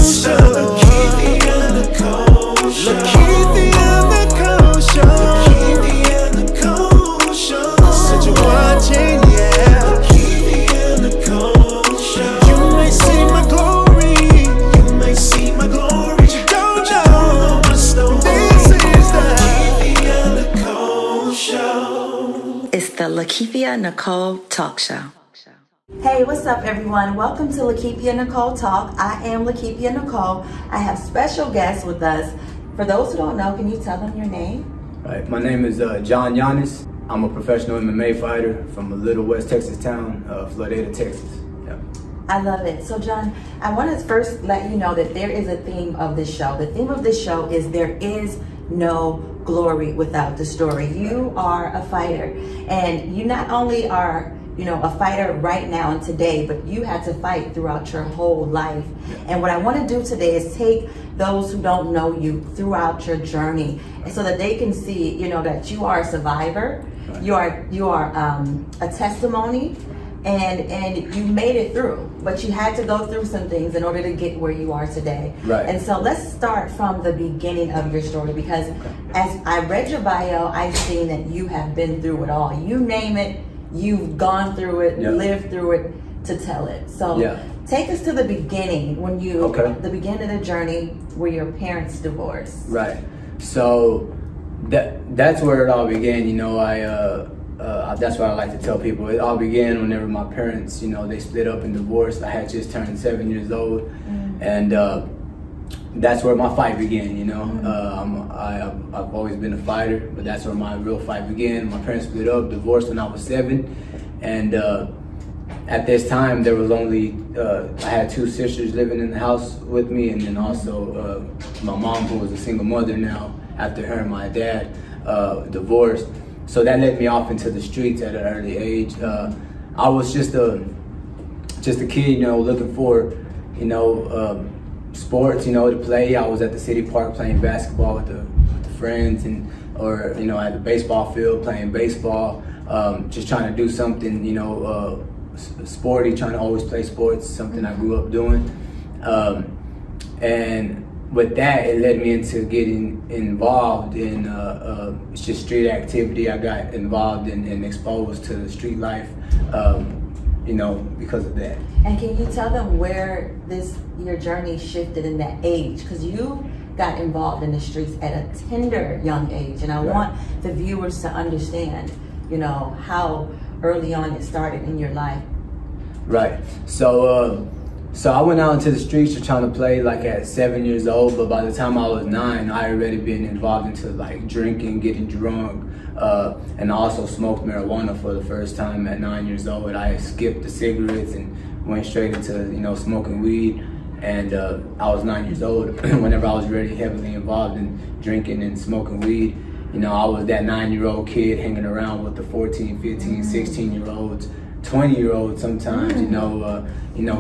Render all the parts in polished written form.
Show. Lakithia Nicole Show. Lakithia Nicole Show. Lakithia Nicole Show. I said you're watching, yeah. Lakithia Nicole Show. You may see my glory. You may see my glory. But you don't know my story. This is the Lakithia Nicole Show. It's the Lakithia Nicole Talk Show. Hey, what's up everyone? Welcome to Lakithia Nicole Talk. I am Lakithia Nicole. I have special guests with us. For those who don't know, can you tell them your name? Right, my name is John Yannis. I'm a professional MMA fighter from a little West Texas town, Florida, Texas. Yeah. I love it. So John, I want to first let you know that there is a theme of this show. The theme of this show is there is no glory without the story. You are a fighter, and you not only are a fighter right now and today, but you had to fight throughout your whole life. And what I want to do today is take those who don't know you throughout your journey, and so that they can see, that you are a survivor, you are a testimony, and you made it through, but you had to go through some things in order to get where you are today. Right. And so let's start from the beginning of your story, because as I read your bio, I've seen that you have been through it all. You name it, you've gone through it, lived through it to tell it. So take us to the beginning, when the beginning of the journey where your parents divorced. Right. So that's where it all began. That's what I like to tell people. It all began whenever my parents, they split up and divorced. I had just turned 7 years old, and that's where my fight began. I've always been a fighter, but that's where my real fight began. My parents split up, divorced when I was 7, and at this time there was only I had 2 sisters living in the house with me, and then also my mom, who was a single mother now after her and my dad divorced. So that led me off into the streets at an early age. I was just a kid, looking for sports, to play. I was at the city park playing basketball with the friends, or at the baseball field playing baseball, just trying to do something, sporty, trying to always play sports, something I grew up doing. And with that, it led me into getting involved in just street activity. I got involved and exposed to the street life, because of that. And can you tell them where your journey shifted in that age? Because you got involved in the streets at a tender young age, and I want the viewers to understand, how early on it started in your life. Right. So I went out into the streets trying to play like at 7 years old, but by the time I was 9, I already been involved into like drinking, getting drunk, and I also smoked marijuana for the first time at 9 years old. I skipped the cigarettes and went straight into smoking weed, and I was 9 years old whenever I was really heavily involved in drinking and smoking weed. I was that 9-year-old kid hanging around with the 14, 15, 16-year-olds, 20-year-olds sometimes,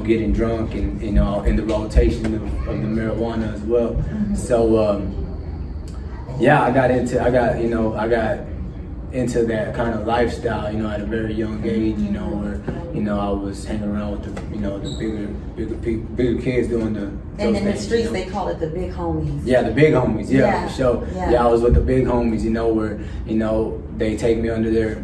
getting drunk and, in the rotation of the marijuana as well. So, I got into that kind of lifestyle, at a very young age, where, I was hanging around with the bigger kids doing the. And in the streets, they call it the big homies. Yeah, the big homies. Yeah, for sure. Yeah, I was with the big homies, where, they take me under their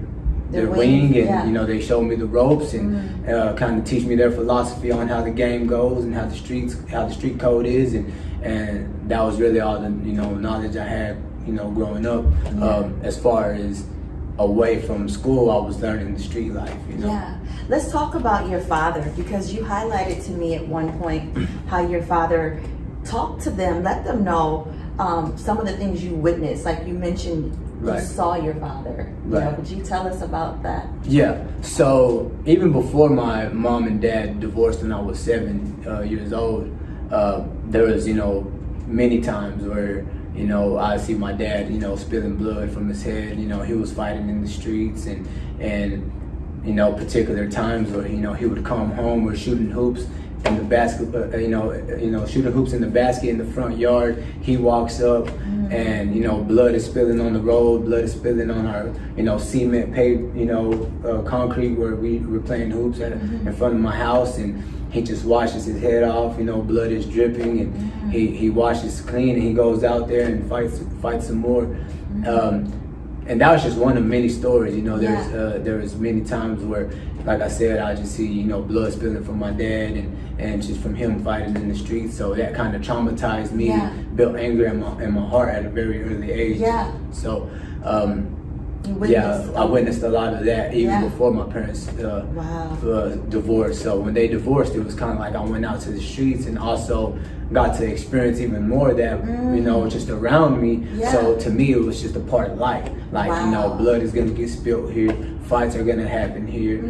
wing, and they show me the ropes and kind of teach me their philosophy on how the game goes and how the street code is, and that was really all the knowledge I had growing up. As far as away from school, I was learning the street life. Yeah, let's talk about your father, because you highlighted to me at one point how your father talked to them, let them know some of the things you witnessed, like you mentioned. You saw your father. Could you tell us about that? Yeah. So even before my mom and dad divorced when I was 7 years old, there was many times where I see my dad spilling blood from his head. He was fighting in the streets, and particular times where he would come home or shooting hoops in the basket, shooting hoops in the basket in the front yard. He walks up, and blood is spilling on the road, blood is spilling on our cement paved concrete where we were playing hoops in front of my house, and he just washes his head off, you know, blood is dripping, and he washes clean, and he goes out there and fights some more. And that was just one of many stories, you know. There was many times where, like I said, I just see, you know, blood spilling from my dad, and just from him fighting in the streets. So that kind of traumatized me, built anger in my heart at a very early age. So I witnessed a lot of that even before my parents divorced. So when they divorced, it was kind of like I went out to the streets and also got to experience even more of that, you know, just around me. So to me, it was just a part of life. Like, you know, blood is gonna get spilled here, fights are gonna happen here,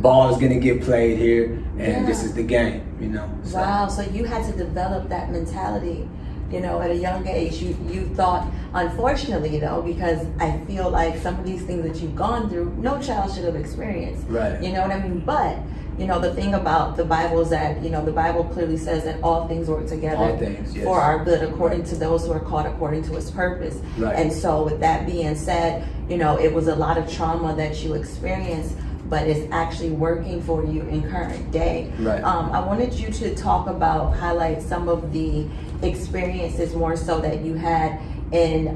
ball is gonna get played here, and this is the game, you know. So. Wow, so you had to develop that mentality, you know, at a young age. You thought, unfortunately though, because I feel like some of these things that you've gone through, no child should have experienced. Right. You know what I mean? But, you know, the thing about the Bible is that, you know, the Bible clearly says that all things work together for our good, according to those who are called according to his purpose. And so with that being said, you know, it was a lot of trauma that you experienced, but it's actually working for you in current day. I wanted you to highlight some of the experiences more so that you had in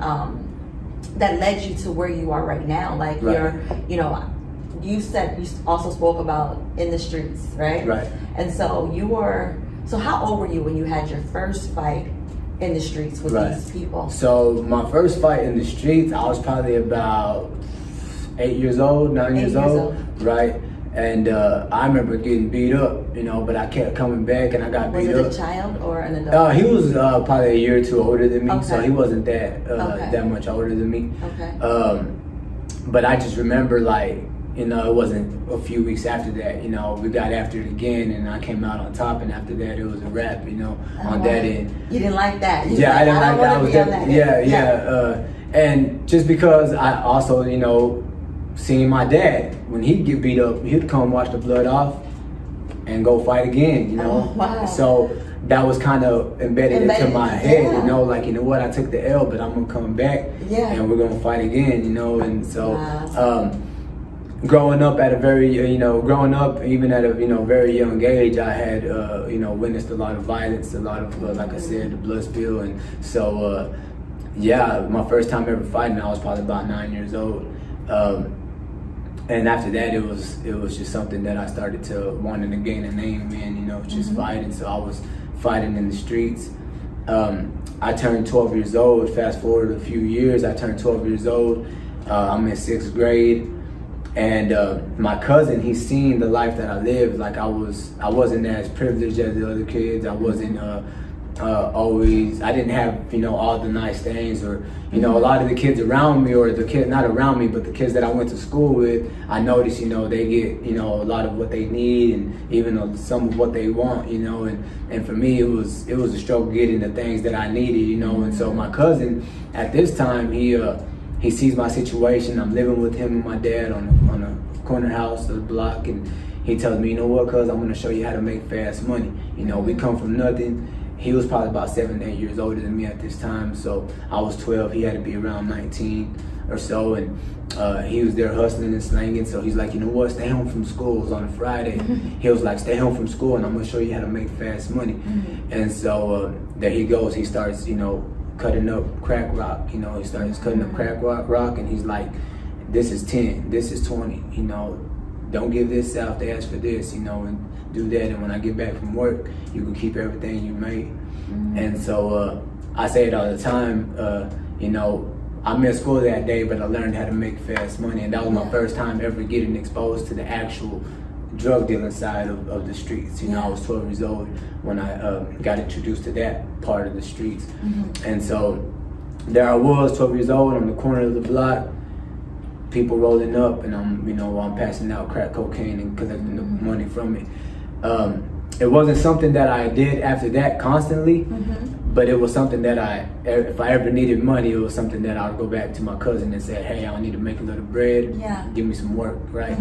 that led you to where you are right now. Like you're, you know, you said you also spoke about in the streets, right? And so so how old were you when you had your first fight in the streets with these people? So my first fight in the streets, I was probably about 9 years old, right? And I remember getting beat up, you know, but I kept coming back and I got beat up. Was it a child or an adult? He was probably a year or two older than me, so he wasn't that much older than me. But I just remember, like, you know, it wasn't a few weeks after that, you know, we got after it again and I came out on top, and after that it was a wrap, you know, on that end. You didn't like that? I didn't like that. I was definitely, and just because I also, you know, seeing my dad, when he'd get beat up, he'd come wash the blood off and go fight again, you know. So that was kind of embedded into my head, you know, like, you know what, I took the L, but I'm gonna come back and we're gonna fight again, you know. And so growing up even at a, you know, very young age, I had you know, witnessed a lot of violence, a lot of like I said, the blood spill. And so my first time ever fighting, I was probably about 9 years old. And after that, it was just something that I started to wanting to gain a name in, you know, just fighting. So I was fighting in the streets. I turned 12 years old. Fast forward a few years, I turned 12 years old. I'm in 6th grade, and my cousin, he's seen the life that I lived. Like I wasn't as privileged as the other kids. I wasn't I didn't have, you know, all the nice things, or, you know, a lot of the kids around me, or the kids not around me, but the kids that I went to school with, I noticed, you know, they get, you know, a lot of what they need, and even some of what they want, you know. And for me, it was a struggle getting the things that I needed, you know. And so my cousin at this time, he sees my situation. I'm living with him and my dad on a corner house of the block, and he tells me, you know what, cuz, I'm gonna show you how to make fast money. You know, we come from nothing. He was probably about 7, 8 years older than me at this time. So I was 12, he had to be around 19 or so. And he was there hustling and slanging. So he's like, you know what, stay home from school. It was on a Friday. He was like, stay home from school and I'm gonna show you how to make fast money. And so there he goes. He starts, you know, cutting up crack rock. You know, he starts cutting up crack rock, and he's like, this is 10, this is 20, you know, don't give this out, they ask for this, you know, and do that, and when I get back from work, you can keep everything you made. And so I say it all the time, you know, I missed school that day, but I learned how to make fast money, and that was my first time ever getting exposed to the actual drug dealing side of the streets. You know, I was 12 years old when I got introduced to that part of the streets. And so there I was, 12 years old, on the corner of the block, people rolling up, and I'm passing out crack cocaine and collecting the money from it. It wasn't something that I did after that constantly, but it was something that if I ever needed money, it was something that I would go back to my cousin and say, hey, I need to make a little bread, give me some work, right?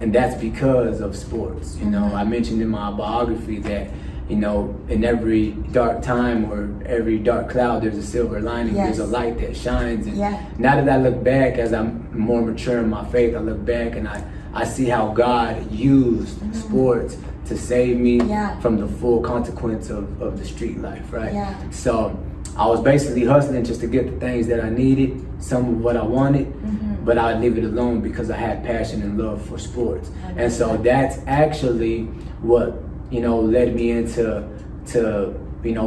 And that's because of sports. You know, I mentioned in my biography that, you know, in every dark time or every dark cloud, there's a silver lining. There's a light that shines. And now that I look back, as I'm more mature in my faith, I look back and I I see how God used sports to save me Yeah. from the full consequence of the street life, right? Yeah. So I was basically hustling just to get the things that I needed, some of what I wanted, but I'd leave it alone because I had passion and love for sports. And so that's actually what, led me into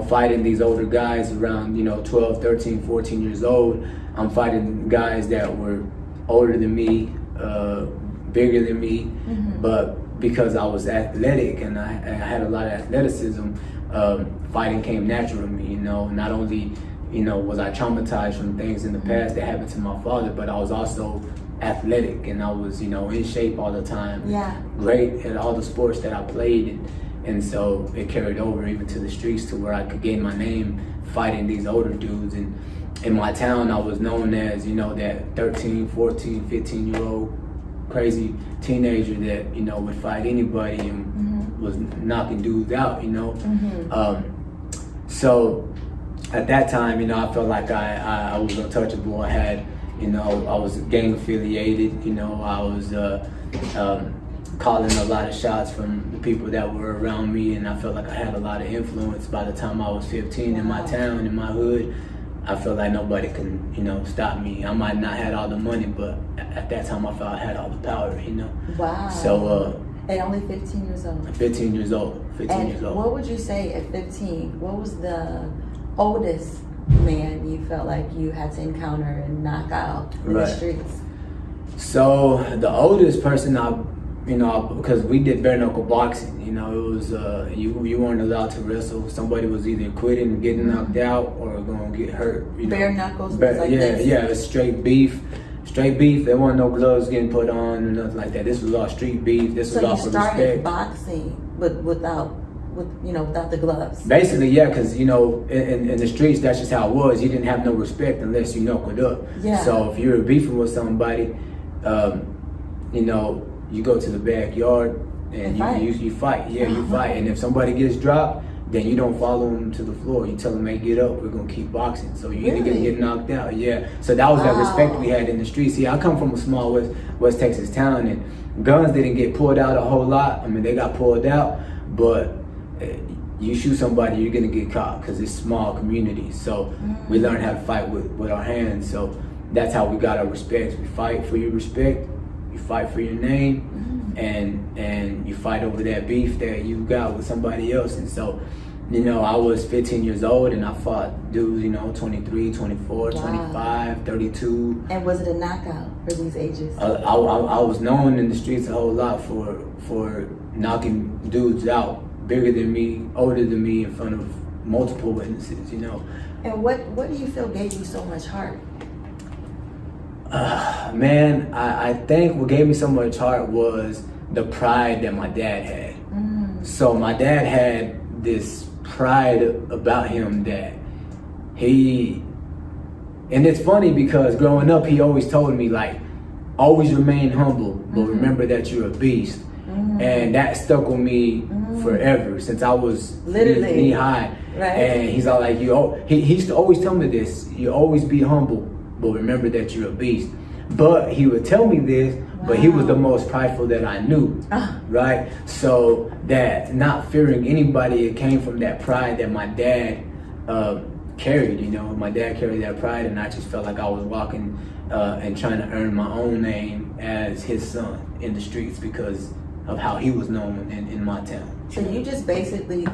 fighting these older guys around, 12, 13, 14 years old. I'm fighting guys that were older than me, bigger than me, but because I was athletic and I had a lot of athleticism, fighting came natural to me, not only, was I traumatized from things in the past that happened to my father, but I was also athletic and I was, in shape all the time. Yeah. Great at all the sports that I played, and so it carried over even to the streets to where I could gain my name fighting these older dudes. And in my town, I was known as, that 13, 14, 15-year-old crazy teenager that, would fight anybody and was knocking dudes out, So at that time, I felt like I was untouchable. I had, I was gang affiliated, I was calling a lot of shots from the people that were around me, and I felt like I had a lot of influence. By the time I was 15 in my town, in my hood, I felt like nobody can, stop me. I might not have all the money, but at that time I felt I had all the power, Wow. So at only 15 years old. 15 years old. What would you say at 15? What was the oldest man you felt like you had to encounter and knock out in the streets? So the oldest person because we did bare knuckle boxing, it was you weren't allowed to wrestle. Somebody was either quitting, getting knocked out, or gonna get hurt. Bare knuckles was like this? Yeah, it was straight beef. There weren't no gloves getting put on or nothing like that. This was all street beef. This was all for respect. So you started boxing, but without the gloves. Basically, yeah, because in the streets, that's just how it was. You didn't have no respect unless you knuckled up. Yeah. So if you were beefing with somebody, you go to the backyard and you fight. Yeah, you fight. And if somebody gets dropped, then you don't follow them to the floor. You tell them, hey, get up, we're gonna keep boxing. So you either gonna get knocked out. Yeah. So that was that respect we had in the streets. See, I come from a small West Texas town, and guns didn't get pulled out a whole lot. I mean, they got pulled out, but you shoot somebody, you're gonna get caught because it's small communities. So we learned how to fight with our hands. So that's how we got our respect. We fight for your respect, you fight for your name, and you fight over that beef that you got with somebody else. And so, I was 15 years old and I fought dudes, 23, 24, 25, 32. And was it a knockout for these ages? I was known in the streets a whole lot for knocking dudes out, bigger than me, older than me, in front of multiple witnesses, And what do you feel gave you so much heart? Man, I think what gave me so much heart was the pride that my dad had. So my dad had this pride about him that and it's funny because growing up, he always told me, like, always remain humble, but remember that you're a beast. And that stuck with me forever since I was literally knee high. Right. And he's all like, he used to always tell me this, you always be humble, but remember that you're a beast. But he would tell me this, but he was the most prideful that I knew, right? So that not fearing anybody, it came from that pride that my dad carried, My dad carried that pride, and I just felt like I was walking and trying to earn my own name as his son in the streets because of how he was known in my town. So you just basically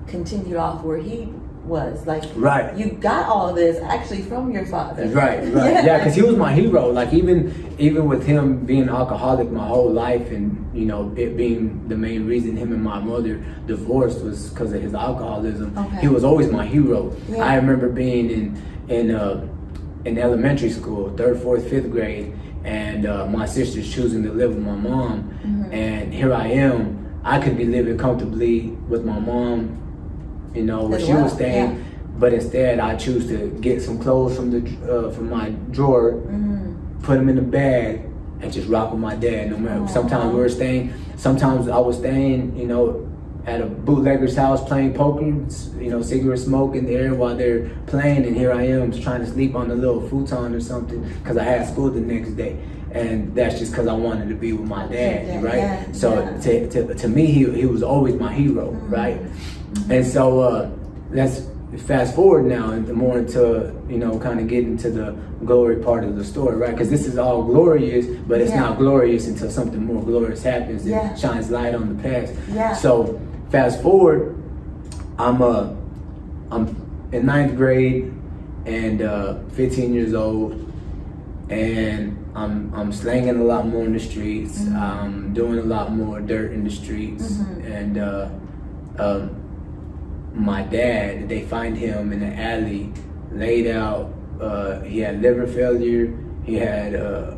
continued off where he was, like, right. You got all of this actually from your father. Right. Yeah, because he was my hero. Like even with him being an alcoholic my whole life, and it being the main reason him and my mother divorced was because of his alcoholism. Okay. He was always my hero. Yeah. I remember being in elementary school, 3rd, 4th, 5th grade, and my sister's choosing to live with my mom, and here I am. I could be living comfortably with my mom, where she was staying, but instead I choose to get some clothes from my drawer, put them in a bag, and just rock with my dad. No matter. Sometimes sometimes I was staying, at a bootlegger's house playing poker, cigarette smoke in the air while they're playing, and here I am trying to sleep on a little futon or something because I had school the next day. and that's just because I wanted to be with my dad, right? Yeah, So to me, he was always my hero, right? And so let's fast forward now and more into, you know, kind of get into the glory part of the story, right? Because this is all glorious, but it's not glorious until something more glorious happens and shines light on the past. So fast forward, I'm in 9th grade and 15 years old, and I'm slanging a lot more in the streets. I'm doing a lot more dirt in the streets, and my dad, they find him in the alley, laid out. He had liver failure, he had a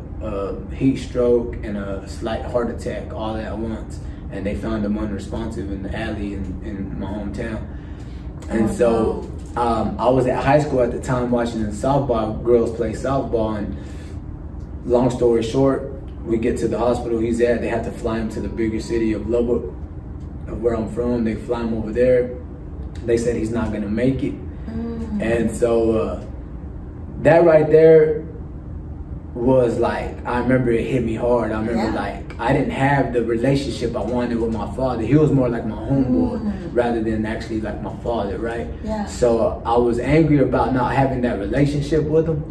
heat stroke, and a slight heart attack all at once. And they found him unresponsive in the alley in my hometown. And so I was at high school at the time watching the softball, girls play softball, and long story short, we get to the hospital he's at. They have to fly him to the bigger city of Lubbock, where I'm from. They fly him over there. They said he's not gonna make it. And so that right there was like, I remember it hit me hard. I remember like, I didn't have the relationship I wanted with my father. He was more like my homeboy rather than actually like my father, right? So I was angry about not having that relationship with him.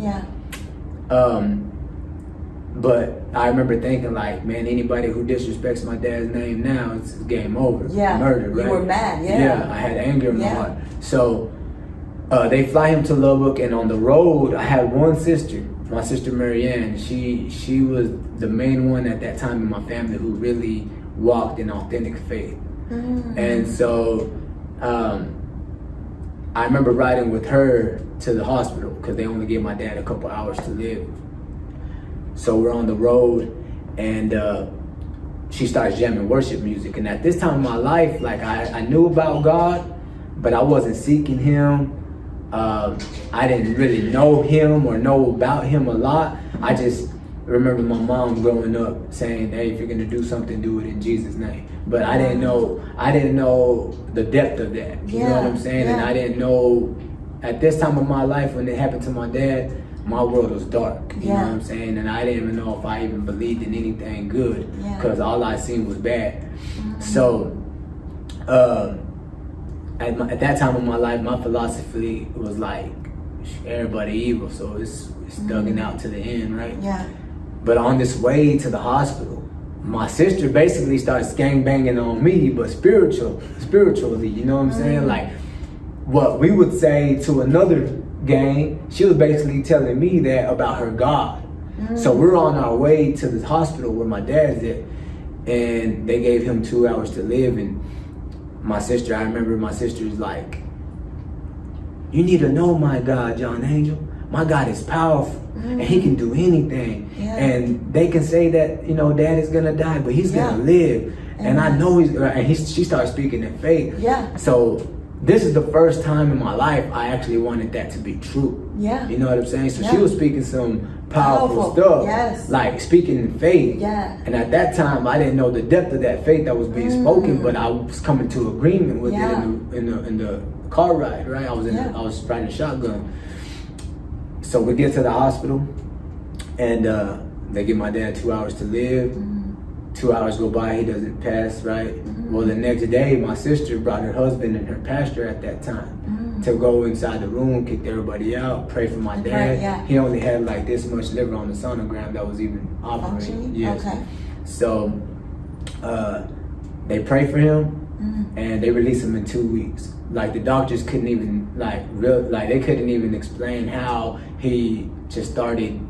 But I remember thinking like, man, anybody who disrespects my dad's name now, it's game over. Murder, right? You were mad, I had anger in my heart. So they fly him to Lubbock, and on the road, I had one sister, my sister Marianne. She was the main one at that time in my family who really walked in authentic faith. And so I remember riding with her to the hospital because they only gave my dad a couple hours to live. So we're on the road, and she starts jamming worship music. And at this time in my life, like I knew about God, but I wasn't seeking him. I didn't really know him or know about him a lot. I just remember my mom growing up saying, hey, if you're gonna do something, do it in Jesus' name. But I didn't know the depth of that. You know what I'm saying? And I didn't know, at this time of my life when it happened to my dad, my world was dark, you know what I'm saying? And I didn't even know if I even believed in anything good, because all I seen was bad. So at that time of my life, my philosophy was like, everybody evil, so it's thugging out to the end, right? But on this way to the hospital, my sister basically starts gangbanging on me, but spiritually, you know what I'm saying? Like what we would say to another gang, she was basically telling me that about her God. So we're on our way to the hospital where my dad's at, and they gave him 2 hours to live. And my sister, I remember my sister's like, you need to know my God, John Angel. My God is powerful, and he can do anything. And they can say that, you know, dad is gonna die, but he's gonna live. And I know she started speaking in faith. So this is the first time in my life I actually wanted that to be true. You know what I'm saying? So she was speaking some powerful stuff, like speaking in faith. And at that time, I didn't know the depth of that faith that was being spoken, but I was coming to agreement with it in the car ride, right? I was riding a shotgun. So we get to the hospital, and they give my dad 2 hours to live. 2 hours go by, he doesn't pass, right? Well, the next day, my sister brought her husband and her pastor at that time to go inside the room, kick everybody out, pray for my dad. He only had like this much liver on the sonogram that was even operating. So they pray for him, and they release him in 2 weeks. Like the doctors couldn't even they couldn't even explain how he just started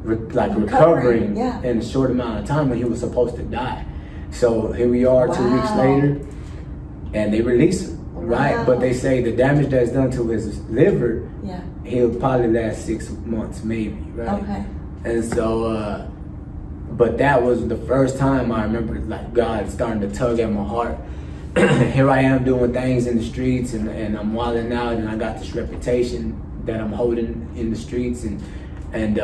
recovering in a short amount of time when he was supposed to die. So here we are 2 weeks later, and they release him, right? But they say the damage that's done to his liver, he'll probably last 6 months maybe, right? And so but that was the first time I remember like God starting to tug at my heart. Here I am doing things in the streets, and I'm wilding out, and I got this reputation that I'm holding in the streets, and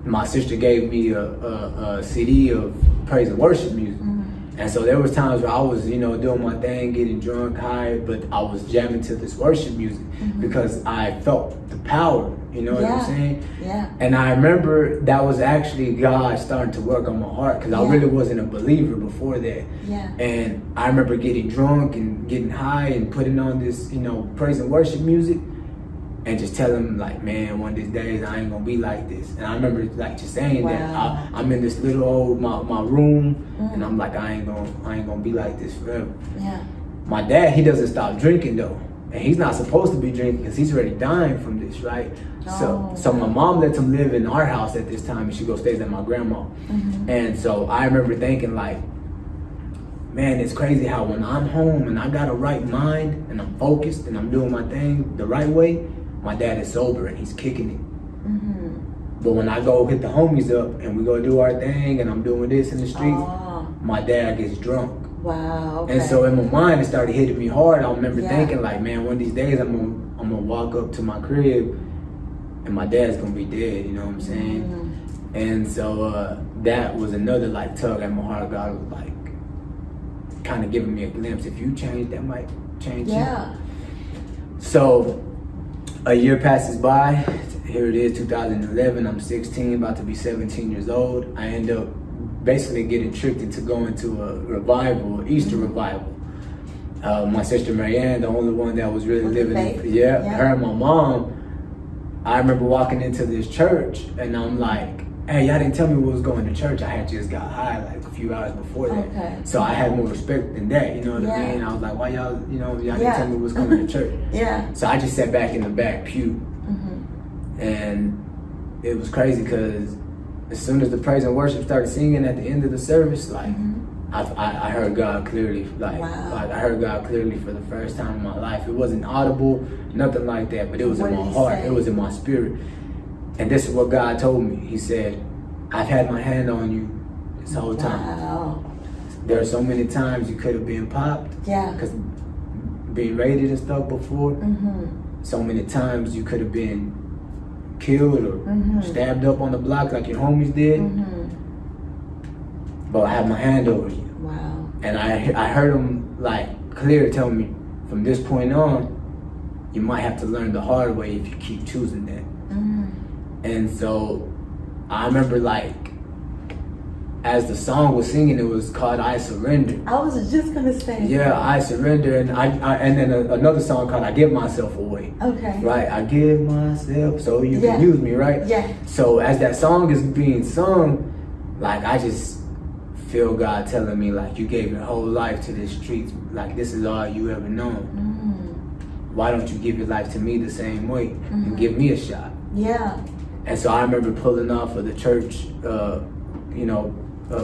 my sister gave me a CD of praise and worship music. And so there was times where I was, you know, doing my thing, getting drunk, high, but I was jamming to this worship music because I felt the power You know what I'm saying? Yeah. And I remember that was actually God starting to work on my heart, because I really wasn't a believer before that. Yeah. And I remember getting drunk and getting high and putting on this, you know, praise and worship music, and just telling him like, man, one of these days I ain't gonna be like this. And I remember like just saying that I'm in this little old my room, and I'm like, I ain't gonna be like this forever. Yeah. My dad, he doesn't stop drinking though, and he's not supposed to be drinking because he's already dying from this, right? So my mom lets him live in our house at this time, and she goes stays at my grandma. And so I remember thinking like, man, it's crazy how when I'm home and I got a right mind and I'm focused and I'm doing my thing the right way, my dad is sober and he's kicking it. But when I go hit the homies up and we go do our thing and I'm doing this in the streets, my dad gets drunk. Wow. Okay. And so in my mind, it started hitting me hard. I remember thinking like, man, one of these days I'm gonna walk up to my crib and my dad's gonna be dead. You know what I'm saying? And so that was another like tug at my heart. God was like kind of giving me a glimpse. If you change, that might change you. So a year passes by. Here it is, 2011. I'm 16, about to be 17 years old. I end up basically getting tricked into going to a revival, Easter revival. My sister Marianne, the only one that was really living her and my mom. I remember walking into this church and I'm like, hey, y'all didn't tell me what was going to church. I had just got high like a few hours before that. So I had more respect than that, you know what I mean? I was like, why y'all, y'all didn't tell me what was coming to church. So I just sat back in the back pew. And it was crazy because as soon as the praise and worship started singing at the end of the service, like I heard God clearly. Like I heard God clearly for the first time in my life. It wasn't audible, nothing like that, but it was in my heart. It was in my spirit. And this is what God told me. He said, I've had my hand on you this whole time. There are so many times you could have been popped. Because being raided and stuff before. So many times you could have been killed or stabbed up on the block like your homies did. But I have my hand over you. And I heard him like clear tell me, from this point on, you might have to learn the hard way if you keep choosing that. And so I remember like, as the song was singing, it was called I Surrender. I was just gonna say. Yeah, I Surrender. And and then another song called I Give Myself Away. Right, I give myself so you can use me, right? So as that song is being sung, like I just feel God telling me like, you gave your whole life to the streets, like this is all you ever known. Why don't you give your life to me the same way and give me a shot? And so I remember pulling off of the church,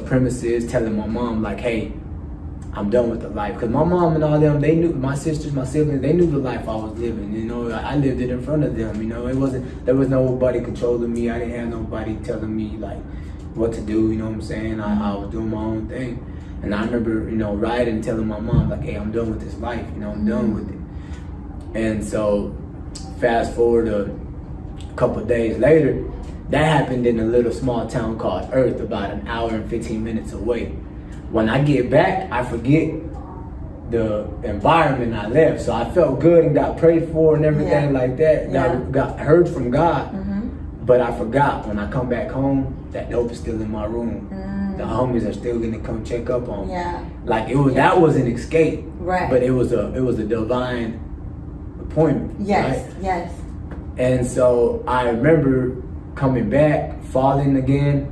premises, telling my mom like, hey, I'm done with the life. Because my mom and all them, they knew, my sisters, my siblings, they knew the life I was living. I lived it in front of them. There was nobody controlling me. I didn't have nobody telling me like what to do, you know what I'm saying? I was doing my own thing. And I remember, riding and telling my mom like, hey, I'm done with this life, I'm done with it. And so fast forward a couple of days later, that happened in a little small town called Earth, about an hour and 15 minutes away. When I get back, I forget the environment I left. So I felt good and got prayed for and everything like that. Got heard from God. But I forgot when I come back home, that dope is still in my room. The homies are still gonna come check up on me. Like it was that was an escape. But it was a divine appointment. Right? And so I remember coming back, falling again,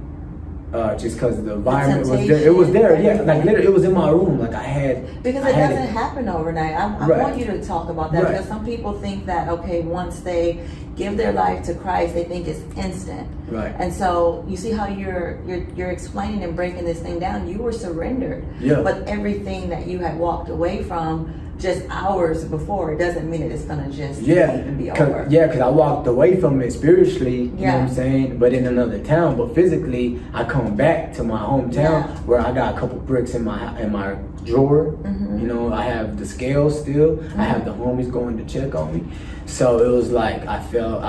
just because the environment was there. It was there, like literally, it was in my room. Like I had because it doesn't happen overnight. I want you to talk about that because some people think that once they give their life to Christ, they think it's instant. And so you see how you're explaining and breaking this thing down. You were surrendered, but everything that you had walked away from just hours before, it doesn't mean that it's gonna just even be over. Because I walked away from it spiritually, you know what I'm saying, but in another town. But physically, I come back to my hometown where I got a couple bricks in my drawer. I have the scales still. I have the homies going to check on me. So it was like I fell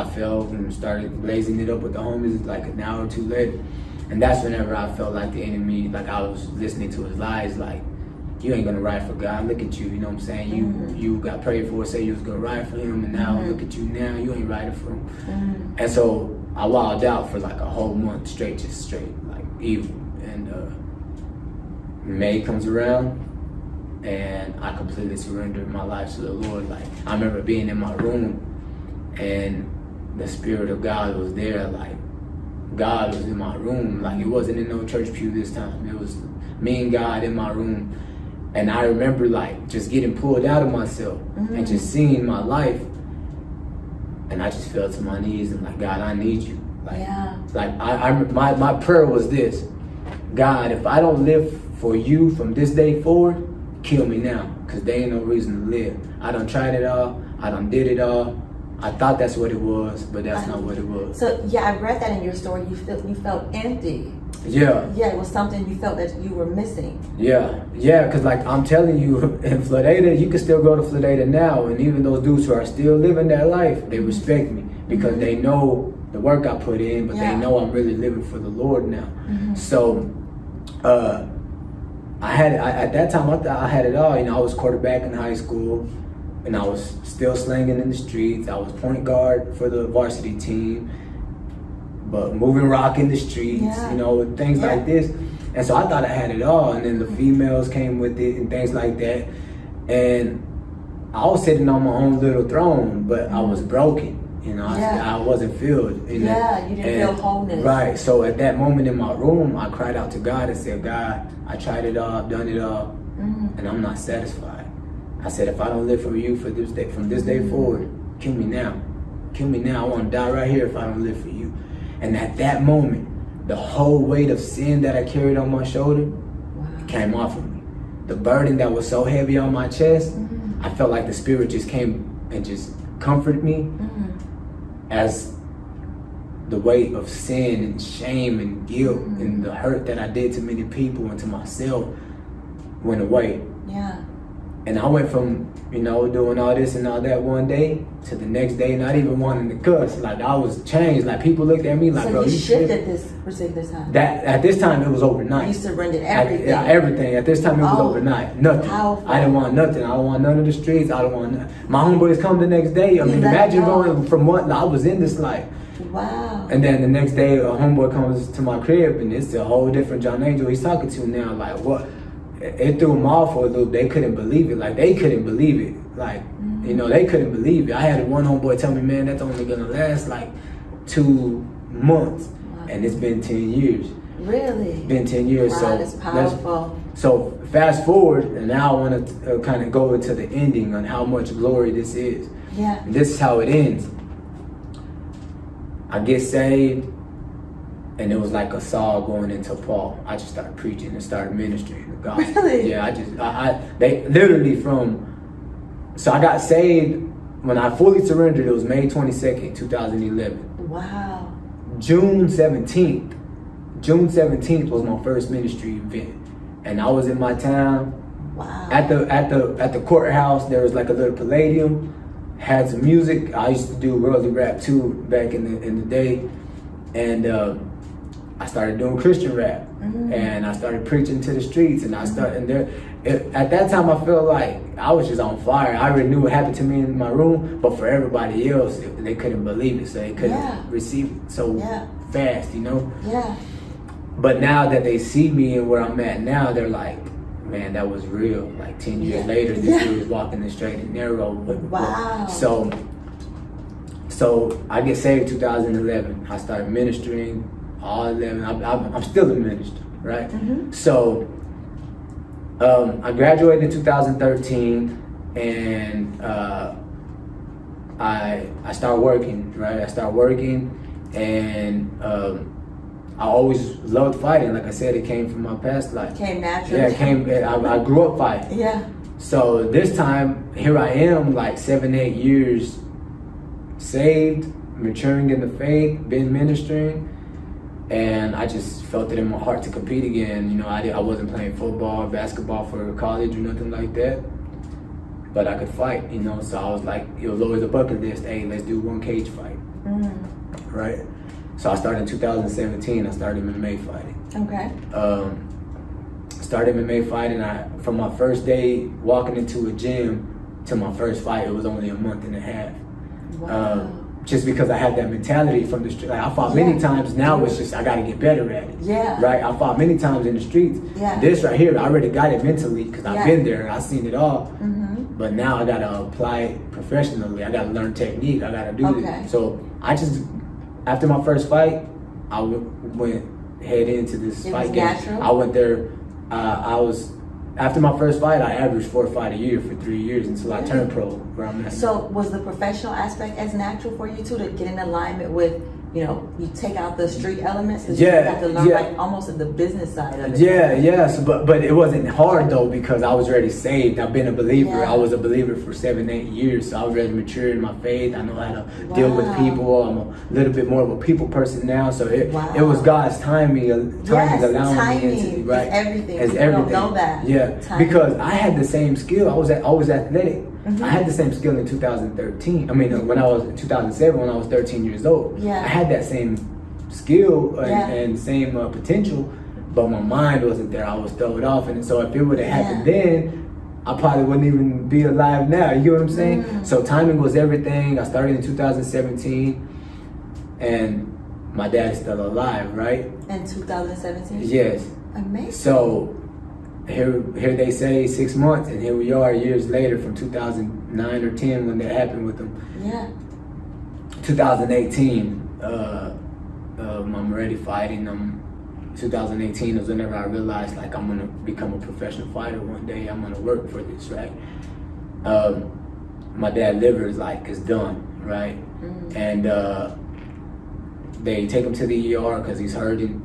and started blazing it up with the homies like an hour or two later. And that's whenever I felt like the enemy, like I was listening to his lies, like you ain't gonna ride for God. Look at you, you know what I'm saying? You got prayed for, say you was gonna ride for him, and now look at you now, you ain't riding for him. And so I wilded out for like a whole month straight, just straight, like evil. And May comes around, and I completely surrendered my life to the Lord. Like, I remember being in my room, and the Spirit of God was there. Like, God was in my room. Like, it wasn't in no church pew this time. It was me and God in my room. And I remember like just getting pulled out of myself and just seeing my life. And I just fell to my knees and like, God, I need you. Like, my prayer was this: God, if I don't live for you from this day forward, kill me now, because there ain't no reason to live. I done tried it all. I done did it all. I thought that's what it was, but that's not what it was. So yeah, I read that in your story. You felt empty. Yeah. Yeah, it was something you felt that you were missing. Yeah, because like I'm telling you, in Florida, you can still go to Florida now, and even those dudes who are still living that life, they respect me because they know the work I put in, but they know I'm really living for the Lord now. So, at that time, I thought I had it all. You know, I was quarterback in high school, and I was still slinging in the streets. I was point guard for the varsity team, but moving rock in the streets, you know, things like this. And so I thought I had it all, and then the females came with it and things like that. And I was sitting on my own little throne, but I was broken. You know, I wasn't filled. You didn't feel wholeness. Right. So at that moment in my room, I cried out to God and said, God, I tried it all, I've done it all, and I'm not satisfied. I said, if I don't live for you from this day forward, kill me now. Kill me now. I want to die right here if I don't live for you. And at that moment, the whole weight of sin that I carried on my shoulder came off of me. The burden that was so heavy on my chest, I felt like the Spirit just came and just comforted me as the weight of sin and shame and guilt and the hurt that I did to many people and to myself went away. Yeah. And I went from, you know, doing all this and all that one day to the next day not even wanting to cuss. Like, I was changed. Like, people looked at me like, so bro, you shifted this particular time. That at this time it was overnight. You surrendered everything. Everything. At this time it was overnight. Nothing. Powerful. I didn't want nothing. I don't want none of the streets. I don't want nothing. My homeboys come the next day. I mean, imagine going from what I was in this life. Wow. And then the next day a homeboy comes to my crib and it's a whole different John Angel he's talking to now. Like, what? It threw them off for a loop. They couldn't believe it. Like, they couldn't believe it. Like, you know, they couldn't believe it. I had one homeboy tell me, man, that's only gonna last like 2 months. Wow. And it's been 10 years. Really? It's been 10 years. Wow, so that's powerful. So fast forward, and now I want to kind of go into the ending on how much glory this is. Yeah. And this is how it ends. I get saved, and it was like a Saul going into Paul. I just started preaching and started ministering the gospel. Really? Yeah, they literally so I got saved when I fully surrendered. It was May 22nd, 2011. Wow. June 17th was my first ministry event, and I was in my town. Wow. At the courthouse, there was like a little palladium, had some music. I used to do worldly rap too back in the day, and I started doing Christian rap, and I started preaching to the streets, and at that time I felt like I was just on fire. I already knew what happened to me in my room, but for everybody else, they couldn't believe it, so they couldn't receive it so fast, you know? Yeah. But now that they see me and where I'm at now, they're like, man, that was real. Like 10 years later, this dude is walking the straight and narrow. Wow. So I get saved 2011. I started ministering all 11. I'm still a minister, right? So I graduated in 2013, and I started working, right? I started working, and I always loved fighting. Like I said, it came from my past life. Came naturally. Yeah, it came. I grew up fighting. Yeah. So this time, here I am, like 7-8 years saved, maturing in the faith, been ministering, and I just felt it in my heart to compete again. You know, I wasn't playing football, basketball for college or nothing like that, but I could fight. You know, so I was like, it was always a bucket list. Hey, let's do one cage fight, right? So I started in 2017. I started MMA fighting. Okay. started MMA fighting. From my first day walking into a gym to my first fight, it was only a month and a half. Wow. Just because I had that mentality from the street. Like, I fought many times. Now it's just I got to get better at it. Yeah. Right. I fought many times in the streets. Yeah. This right here, I already got it mentally because I've Yeah. been there. I've seen it all. Mm-hmm. But now I got to apply it professionally. I got to learn technique. I got to do Okay. this. So I just, after my first fight, I went head into this It fight was game. natural? I went there. After my first fight, I averaged 4 fights a year for 3 years until I turned pro. Where I'm at. So was the professional aspect as natural for you too, to get in alignment with, you know, you take out the street elements? 'Cause Yeah, you have to learn yeah. like almost the business side of it. Yeah. So, but it wasn't hard though because I was already saved. I've been a believer. Yeah. I was a believer for 7-8 years, so I was already mature in my faith. I know how to deal with Wow. people. I'm a little bit more of a people person now. So it Wow. was God's timing. Yes, allowing timing me into is right. everything. It's People don't everything. know that. Yeah, Timing. because I had the same skill. I was athletic. Mhm. I had the same skill in 2013. I mean, when I was in 2007, when I was 13 years old. Yeah. I had that same skill Yeah. and same potential, but my mind wasn't there. I was thrown off, and so if it would have happened Yeah. then, I probably wouldn't even be alive now. You get what I'm saying? Mm. So timing was everything. I started in 2017, and my dad is still alive, right? In 2017? Yes. Amazing. So here they say 6 months, and here we are years later from 2009 or 10 when that happened with him. Yeah. 2018. I'm already fighting. 2018 was whenever I realized like I'm gonna become a professional fighter one day. I'm gonna work for this, right? My dad's liver is done, right? Mm. And they take him to the ER because he's hurting.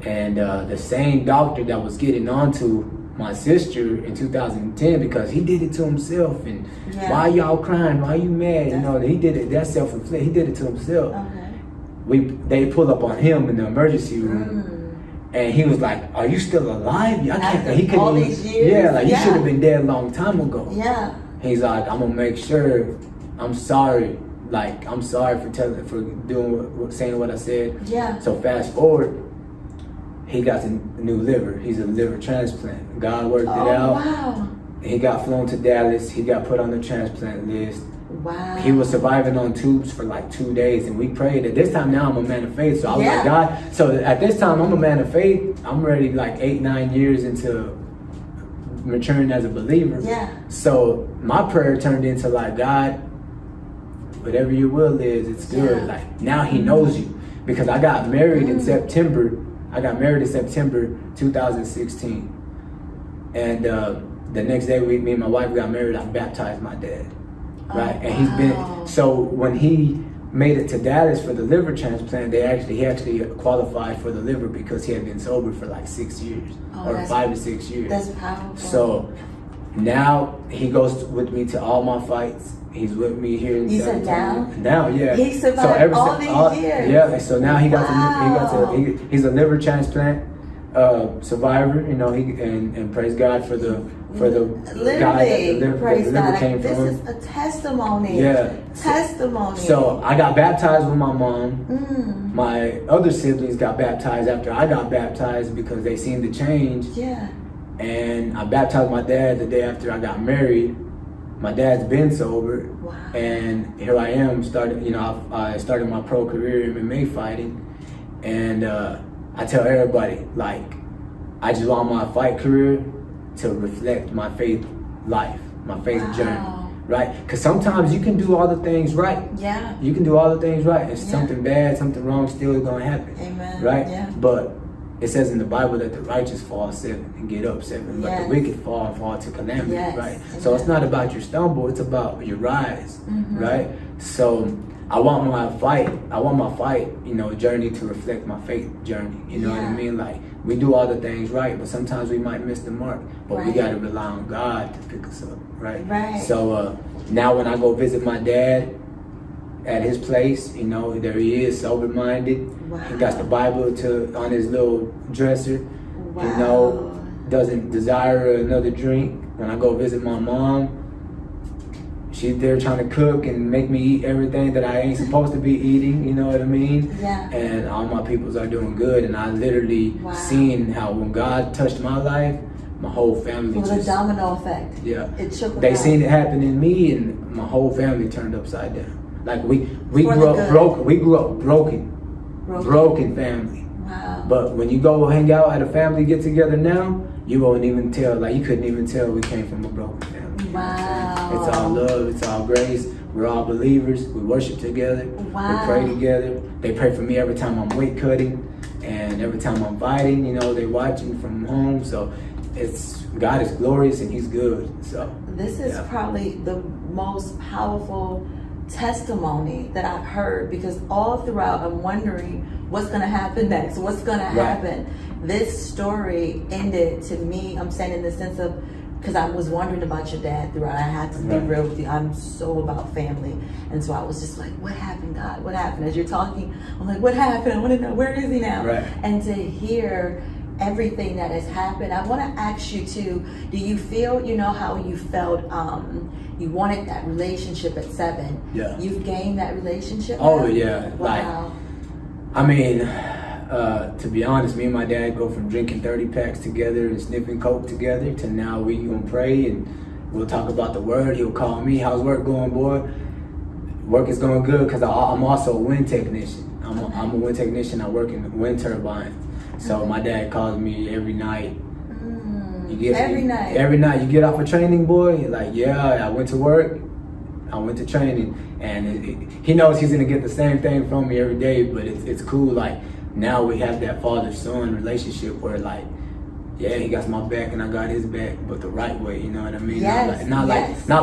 And the same doctor that was getting onto my sister in 2010 because he did it to himself. And Yeah. why y'all crying? Why you mad? You know, he did it. That's self-inflicted. He did it to himself. Okay. They pull up on him in the emergency room, and he was like, "Are you still alive? I can't." After He couldn't all even- these years? Yeah, like Yeah. you should have been dead a long time ago. Yeah. He's like, "I'm gonna make sure. I'm sorry. Like, I'm sorry for saying what I said." Yeah. So fast forward, he got a new liver. He's a liver transplant. God worked it Oh, out. wow. He got flown to Dallas. He got put on the transplant list. Wow. He was surviving on tubes for like 2 days, and we prayed. At this time now, I'm a man of faith. So I was Yeah. like, God. So at this time, I'm a man of faith. I'm already like 8-9 years into maturing as a believer. Yeah. So my prayer turned into like, God, whatever your will is, it's good. Yeah. Like now He knows you, because I got married in September. I got married in September 2016, and the next day me and my wife got married. I baptized my dad. Right, and he's wow. been so when he made it to Dallas for the liver transplant, he actually qualified for the liver because he had been sober for like 6 years or that's- 5 to 6 years. That's powerful. So now he goes with me to all my fights. He's with me here in You San said Antonio. now? Now, yeah. He survived so ever all since- these years? Yeah. So now he got Wow. he's a liver transplant survivor. You know, and praise God for the guy that the praise liver God. came This from. is a testimony. Yeah. Testimony. So I got baptized with my mom. Mm. My other siblings got baptized after I got baptized because they seen the change. Yeah. And I baptized my dad the day after I got married. My dad's been sober. Wow. And here I am I started my pro career in MMA fighting. And I tell everybody, like, I just want my fight career to reflect my faith life, my faith Wow. journey, right? Because sometimes you can do all the things right. Yeah. You can do all the things right. If Yeah. something bad, something wrong still gonna happen. Amen. Right? Yeah. But it says in the Bible that the righteous fall 7 and get up 7, but Yes. the wicked fall and fall to calamity, Yes. right? So it's not about your stumble, it's about your rise, Mhm. right? So I want my fight, journey to reflect my faith journey. You know what I Yeah. mean? Like, we do all the things right, but sometimes we might miss the mark. But we Right. gotta rely on God to pick us up, right? Right. So now when I go visit my dad at his place, there he is, sober-minded. Wow. He got the Bible on his little dresser. Wow. Doesn't desire another drink. When I go visit my mom, she's there trying to cook and make me eat everything that I ain't supposed to be eating, you know what I mean? Yeah. And all my peoples are doing good, and I literally seen how when God touched my life, my whole family It was a domino effect. Yeah. It shook They out. seen it happen in me, and my whole family turned upside down. Like we For grew the up good. broken. We grew up broken family. Wow. But when you go hang out at a family get together now, you won't even tell. Like you couldn't even tell we came from a broken family. Wow. It's all love. It's all grace. We're all believers. We worship together. Wow. We pray together. They pray for me every time I'm weight cutting, and every time I'm fighting. You know, they watching from home. So it's God is glorious and He's good. So this is probably the most powerful testimony that I've heard, because all throughout I'm wondering what's going to happen next, what's going to happen. This story ended to me, I'm saying in the sense of, because I was wondering about your dad throughout. I had to be real with you. I'm so about family. And so I was just like, what happened, God? What happened? As you're talking, I'm like, what happened? I want to know, where is he now? Right. And to hear everything that has happened, I want to ask you too, do you feel, you know how you felt, you wanted that relationship at 7. Yeah. You've gained that relationship Oh now? yeah. Wow. Like, I mean, to be honest, me and my dad go from drinking 30 packs together and sniffing coke together to now we gonna pray and we'll talk about the word. He'll call me, how's work going, boy? Work is going good, because I'm also a wind technician. I'm a wind technician. I work in the wind turbines. So my dad calls me every night. Every night. Every night. You get off of training, boy? You're like, yeah, I went to work. I went to training. And he knows he's going to get the same thing from me every day, but it's cool. Like, now we have that father-son relationship where, like, yeah, he got my back and I got his back, but the right way, you know what I mean? Yes, not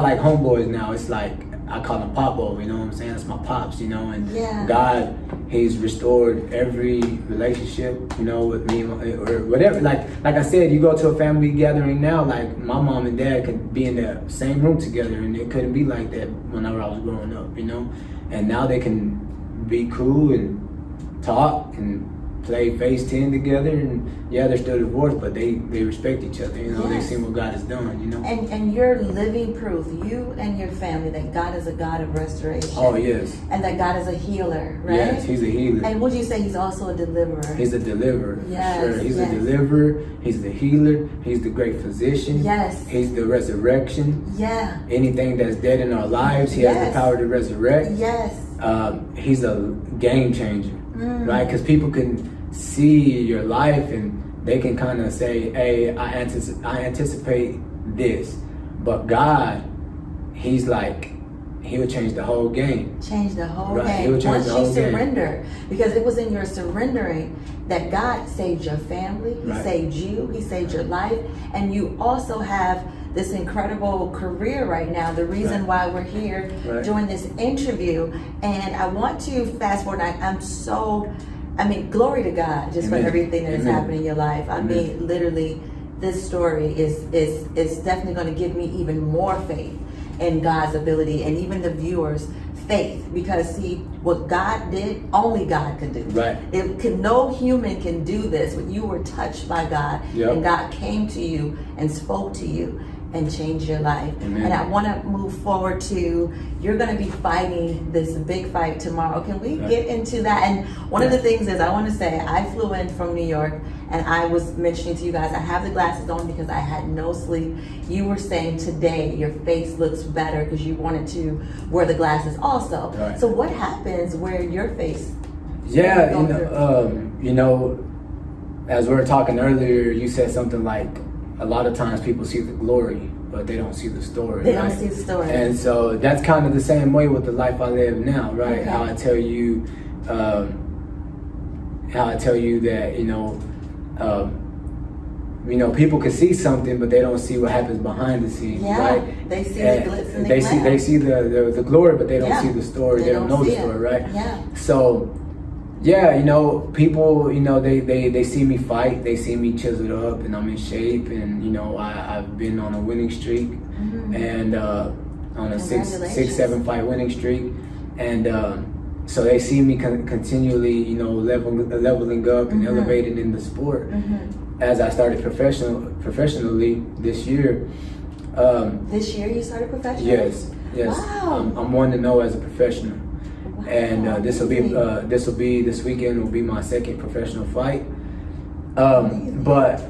like homeboys now. It's like, I call him Popo, you know what I'm saying? That's my pops, you know, and God, He's restored every relationship, you know, with me or whatever. Like I said, you go to a family gathering now, like my mom and dad could be in the same room together, and it couldn't be like that whenever I was growing up, you know? And now they can be cool and talk and play phase 10 together, and yeah, they're still divorced, but they respect each other, you know. They see what God has done, you know. And you're living proof, you and your family, that God is a God of restoration. Oh yes. And that God is a healer, right? Yes, He's a healer. And would you say He's also a deliverer? He's a deliverer. Yes, Sure. He's a deliverer. He's the healer. He's the great physician. Yes. He's the resurrection. Yeah. Anything that's dead in our lives, He has the power to resurrect. Yes. He's a game changer, right? Because people can see your life and they can kind of say, hey, I anticipate this. But God, He's like, He'll change the whole game. Change the whole Right. game. He'll change Once the whole you game. surrender, because it was in your surrendering that God saved your family, He saved you, He saved your life, and you also have this incredible career right now. The reason why we're here doing this interview, and I want to fast forward. I mean, glory to God just for everything that has happened in your life. I mean, literally, this story is definitely going to give me even more faith in God's ability, and even the viewers faith, because see, what God did, only God can do. Right. No human can do this, but you were touched by God, and God came to you and spoke to you and change your life. Amen. And I want to move forward to, you're going to be fighting this big fight tomorrow. Can we get into that? And one of the things is, I want to say, I flew in from New York, and I was mentioning to you guys, I have the glasses on because I had no sleep. You were saying today your face looks better because you wanted to wear the glasses also. Right. So what happens where your face? Yeah, you know, as we were talking earlier, you said something like, a lot of times people see the glory, but they don't see the story. They don't see the story. And so that's kind of the same way with the life I live now, right? Okay. How I tell you that, people can see something, but they don't see what happens behind the scenes, right? They see And the glitz and the they see the glory, but they don't see the story. They don't know the see story, it. right? Yeah. So, yeah, people, they see me fight, they see me chiseled up, and I'm in shape, and I've been on a winning streak, and on a 6-7 fight winning streak, and so they see me continually, leveling up and elevating in the sport. As I started professionally this year. This year you started professionally? Yes. Yes, Wow. I'm 1-0 as a professional, and this weekend will be my second professional fight. But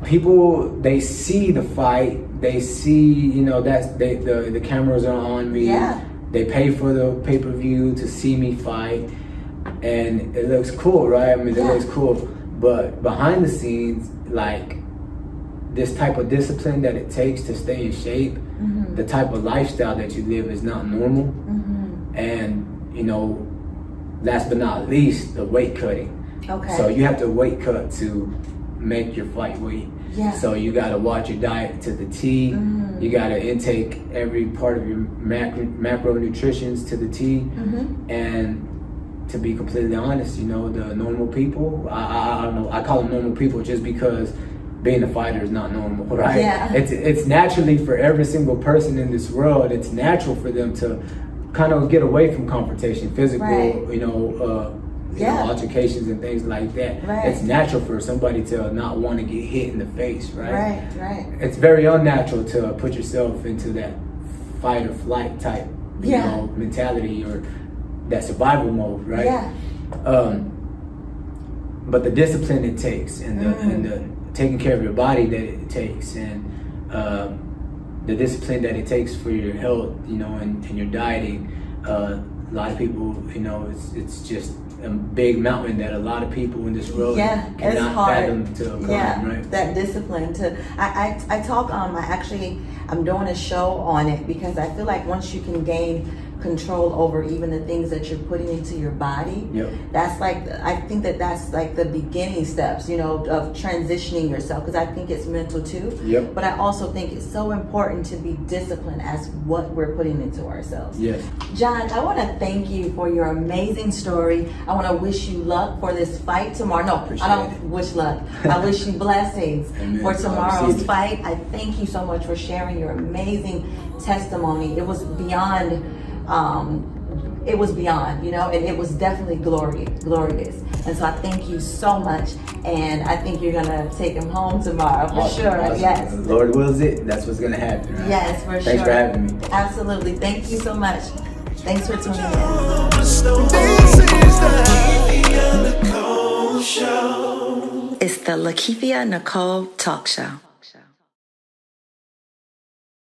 people, they see the fight, they see, you know, the cameras are on me. Yeah. They pay for the pay-per-view to see me fight, and it looks cool, right? I mean, it looks cool, but behind the scenes, like, this type of discipline that it takes to stay in shape, the type of lifestyle that you live is not normal. And, you know, last but not least, the weight cutting. Okay. So you have to weight cut to make your fight weight. Yeah. So you got to watch your diet to the T. You got to intake every part of your macronutrients to the T. And to be completely honest, you know, the normal people, I don't know, I call them normal people just because being a fighter is not normal, right? Yeah. It's naturally for every single person in this world, it's natural for them to kind of get away from confrontation, physical, you know, altercations and things like that. It's natural for somebody to not want to get hit in the face, right? It's very unnatural to put yourself into that fight or flight type, you know, mentality, or that survival mode, right? But the discipline it takes, and the taking care of your body that it takes, and the discipline that it takes for your health, you know, and your dieting. A lot of people, you know, it's just a big mountain that a lot of people in this world cannot fathom to climb, right? That discipline to, I talk, I'm doing a show on it because I feel like once you can gain control over even the things that you're putting into your body, that's like, I think that's like the beginning steps, you know, of transitioning yourself, because I think it's mental too. But I also think it's so important to be disciplined as what we're putting into ourselves. John, I want to thank you for your amazing story. I want to wish you luck for this fight tomorrow. No, I don't wish luck. I wish you blessings for tomorrow's fight. I thank you so much for sharing your amazing testimony. It was beyond, you know, and it was definitely glorious. And so I thank you so much, and I think you're gonna take him home tomorrow for sure. Awesome. Yes. Lord wills it. That's what's gonna happen. Right? Yes, for sure. Thanks for having me. Absolutely. Thank you so much. Thanks for tuning in. This is the Lakithia Nicole Show. It's the Lakithia Nicole Talk Show.